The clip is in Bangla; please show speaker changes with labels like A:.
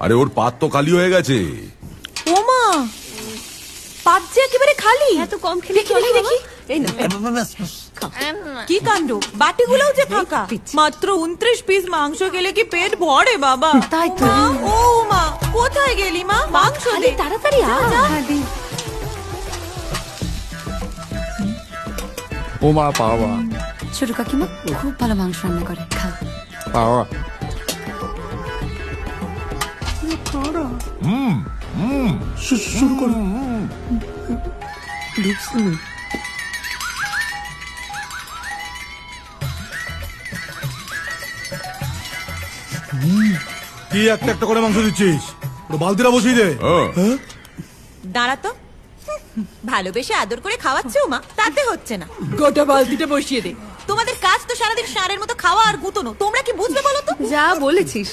A: আরে ওর পাত তো খালি হয়ে গেছে।
B: ওমা, পাত যে একেবারে খালি।
C: এত কম খেলে চলে বাবা? এই না
B: কি কাণ্ড, বাটিগুলোও যে ফাঁকা। মাত্র 29 পিস মাংস খেলে কি পেট ভরে বাবা?
C: তাই তো।
B: মা, ও মা, কোথায় গেলি মা? মাংস
C: খালি
B: দে
C: তাড়াতাড়ি আ। হ্যাঁ, দি।
D: ও মা পাওয়া
C: ছোট কাকিমা খুব ভালো মাংস রান্না করে, খাও।
D: পাওয়া
E: শুরু করো। কি একটা একটা করে মাংস দিচ্ছিস? পুরো বালতিটা বসিয়ে দে।
A: হ্যাঁ।
B: দাঁড়া তো, ভালোবেসে আদর করে খাওয়াচ্ছে মা, তাতে হচ্ছে না।
F: গোটা বালতিটা বসিয়ে দে।
B: তোমাদের কাজ তো সারাদিন ষাঁড়ের মতো খাওয়া আর গুতনো, তোমরা কি বুঝবে বলো তো?
C: যা বলেছিস।